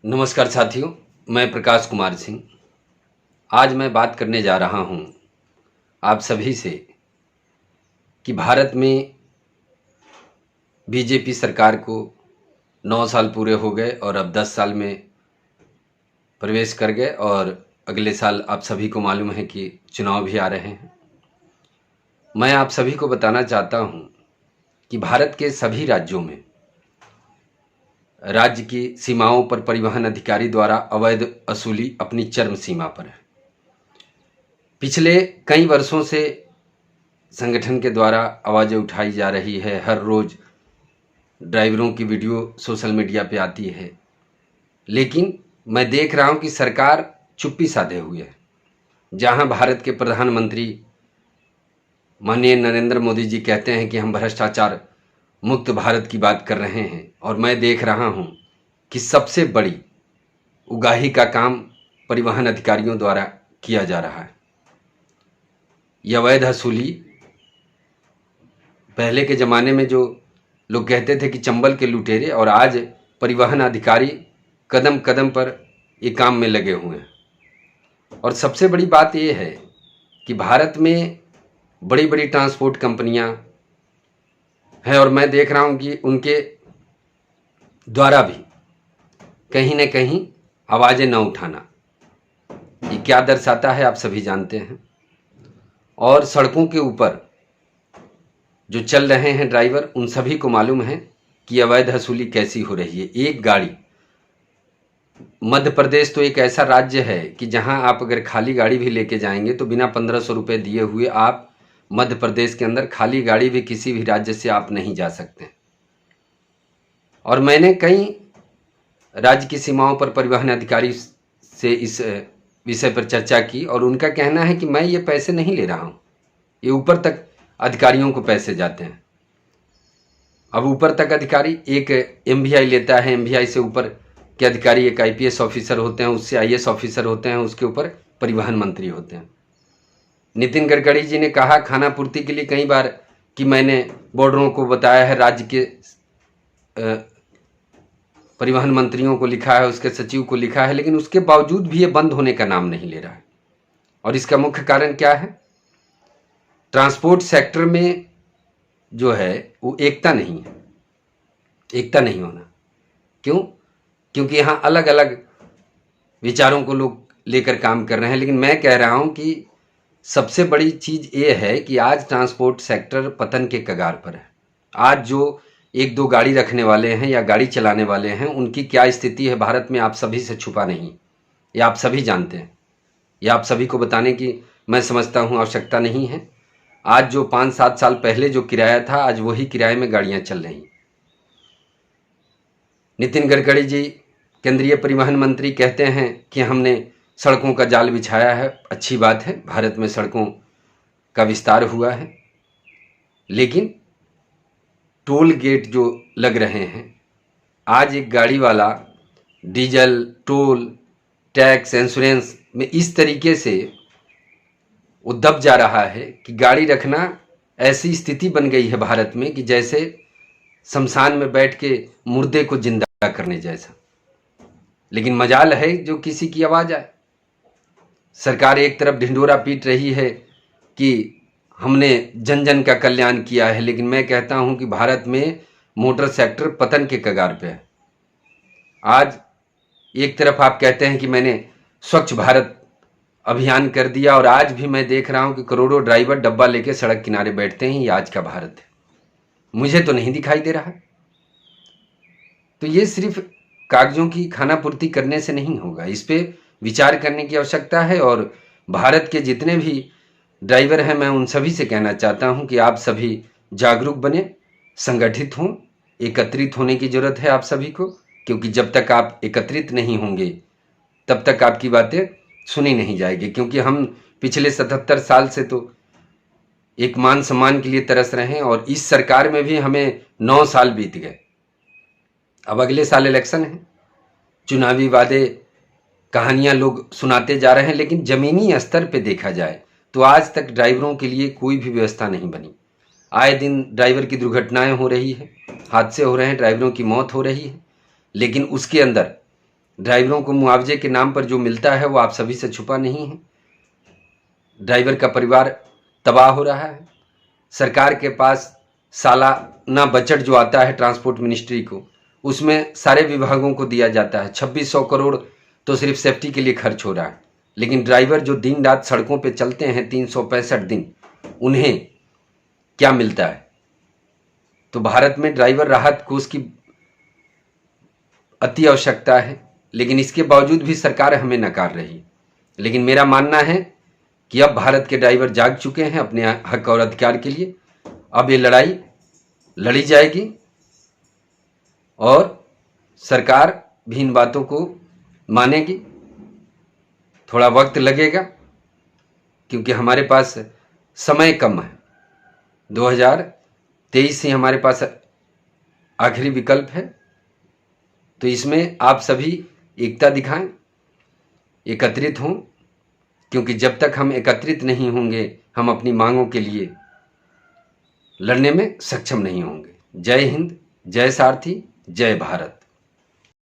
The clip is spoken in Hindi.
नमस्कार साथियों, मैं प्रकाश कुमार सिंह। आज मैं बात करने जा रहा हूं आप सभी से कि भारत में बीजेपी सरकार को 9 साल पूरे हो गए और अब 10 साल में प्रवेश कर गए और अगले साल आप सभी को मालूम है कि चुनाव भी आ रहे हैं। मैं आप सभी को बताना चाहता हूं कि भारत के सभी राज्यों में राज्य की सीमाओं पर परिवहन अधिकारी द्वारा अवैध वसूली अपनी चरम सीमा पर है। पिछले कई वर्षों से संगठन के द्वारा आवाज़ें उठाई जा रही है। हर रोज़ ड्राइवरों की वीडियो सोशल मीडिया पे आती है, लेकिन मैं देख रहा हूं कि सरकार चुप्पी साधे हुए है। जहां भारत के प्रधानमंत्री माननीय नरेंद्र मोदी जी कहते हैं कि हम भ्रष्टाचार मुक्त भारत की बात कर रहे हैं, और मैं देख रहा हूं कि सबसे बड़ी उगाही का काम परिवहन अधिकारियों द्वारा किया जा रहा है। यह अवैध वसूली पहले के ज़माने में जो लोग कहते थे कि चंबल के लुटेरे, और आज परिवहन अधिकारी कदम कदम पर ये काम में लगे हुए हैं। और सबसे बड़ी बात ये है कि भारत में बड़ी बड़ी ट्रांसपोर्ट कंपनियां हैं, और मैं देख रहा हूं कि उनके द्वारा भी कहीं न कहीं आवाज़ें न उठाना, ये क्या दर्शाता है आप सभी जानते हैं। और सड़कों के ऊपर जो चल रहे हैं ड्राइवर, उन सभी को मालूम है कि अवैध वसूली कैसी हो रही है। एक गाड़ी, मध्य प्रदेश तो एक ऐसा राज्य है कि जहां आप अगर खाली गाड़ी भी लेके जाएंगे तो बिना 1500 रुपये दिए हुए आप मध्य प्रदेश के अंदर खाली गाड़ी भी किसी भी राज्य से आप नहीं जा सकते। और मैंने कई राज्य की सीमाओं पर परिवहन अधिकारी से इस विषय पर चर्चा की, और उनका कहना है कि मैं ये पैसे नहीं ले रहा हूँ, ये ऊपर तक अधिकारियों को पैसे जाते हैं। अब ऊपर तक अधिकारी एक एमवीआई लेता है, एमवीआई से ऊपर के अधिकारी एक आईपीएस ऑफिसर होते हैं, उससे आईएएस ऑफिसर होते हैं, उसके ऊपर परिवहन मंत्री होते हैं। नितिन गडकरी जी ने कहा खाना पूर्ति के लिए कई बार कि मैंने बॉर्डरों को बताया है, राज्य के परिवहन मंत्रियों को लिखा है, उसके सचिव को लिखा है, लेकिन उसके बावजूद भी ये बंद होने का नाम नहीं ले रहा है। और इसका मुख्य कारण क्या है? ट्रांसपोर्ट सेक्टर में जो है वो एकता नहीं है, एकता नहीं होना। क्यों? क्योंकि यहाँ अलग अलग विचारों को लोग लेकर काम कर रहे हैं। लेकिन मैं कह रहा हूँ कि सबसे बड़ी चीज़ ये है कि आज ट्रांसपोर्ट सेक्टर पतन के कगार पर है। आज जो एक दो गाड़ी रखने वाले हैं या गाड़ी चलाने वाले हैं, उनकी क्या स्थिति है भारत में, आप सभी से छुपा नहीं, ये आप सभी जानते हैं। ये आप सभी को बताने की मैं समझता हूँ आवश्यकता नहीं है। आज जो 5-7 साल पहले जो किराया था, आज वही किराए में गाड़ियां चल रही। नितिन गडकरी जी केंद्रीय परिवहन मंत्री कहते हैं कि हमने सड़कों का जाल बिछाया है। अच्छी बात है, भारत में सड़कों का विस्तार हुआ है, लेकिन टोल गेट जो लग रहे हैं, आज एक गाड़ी वाला डीजल, टोल, टैक्स, इंश्योरेंस में इस तरीके से वो दब जा रहा है कि गाड़ी रखना ऐसी स्थिति बन गई है भारत में कि जैसे शमशान में बैठ के मुर्दे को जिंदा करने जैसा। लेकिन मजाल है जो किसी की आवाज़ आए। सरकार एक तरफ ढिंढोरा पीट रही है कि हमने जन जन का कल्याण किया है, लेकिन मैं कहता हूं कि भारत में मोटर सेक्टर पतन के कगार पे है। आज एक तरफ आप कहते हैं कि मैंने स्वच्छ भारत अभियान कर दिया, और आज भी मैं देख रहा हूं कि करोड़ों ड्राइवर डब्बा लेके सड़क किनारे बैठते हैं। ये आज का भारत है? मुझे तो नहीं दिखाई दे रहा। तो ये सिर्फ कागजों की खानापूर्ति करने से नहीं होगा, इस पे विचार करने की आवश्यकता है। और भारत के जितने भी ड्राइवर हैं, मैं उन सभी से कहना चाहता हूं कि आप सभी जागरूक बने, संगठित हों। एकत्रित होने की जरूरत है आप सभी को, क्योंकि जब तक आप एकत्रित नहीं होंगे तब तक आपकी बातें सुनी नहीं जाएगी। क्योंकि हम पिछले 77 साल से तो एक मान सम्मान के लिए तरस रहे हैं, और इस सरकार में भी हमें 9 साल बीत गए। अब अगले साल इलेक्शन है, चुनावी वादे कहानियां लोग सुनाते जा रहे हैं, लेकिन जमीनी स्तर पे देखा जाए तो आज तक ड्राइवरों के लिए कोई भी व्यवस्था नहीं बनी। आए दिन ड्राइवर की दुर्घटनाएं हो रही है, हादसे हो रहे हैं, ड्राइवरों की मौत हो रही है, लेकिन उसके अंदर ड्राइवरों को मुआवजे के नाम पर जो मिलता है वो आप सभी से छुपा नहीं है। ड्राइवर का परिवार तबाह हो रहा है। सरकार के पास सालाना बजट जो आता है ट्रांसपोर्ट मिनिस्ट्री को, उसमें सारे विभागों को दिया जाता है। 2600 करोड़ तो सिर्फ सेफ्टी के लिए खर्च हो रहा है, लेकिन ड्राइवर जो दिन रात सड़कों पे चलते हैं 365 दिन, उन्हें क्या मिलता है? तो भारत में ड्राइवर राहत कोष की अति आवश्यकता है, लेकिन इसके बावजूद भी सरकार हमें नकार रही है। लेकिन मेरा मानना है कि अब भारत के ड्राइवर जाग चुके हैं अपने हक और अधिकार के लिए। अब ये लड़ाई लड़ी जाएगी और सरकार भी इन बातों को मानेगी। थोड़ा वक्त लगेगा क्योंकि हमारे पास समय कम है। 2023 से हमारे पास आखिरी विकल्प है, तो इसमें आप सभी एकता दिखाएं, एकत्रित हों, क्योंकि जब तक हम एकत्रित नहीं होंगे हम अपनी मांगों के लिए लड़ने में सक्षम नहीं होंगे। जय हिंद, जय सारथी, जय भारत।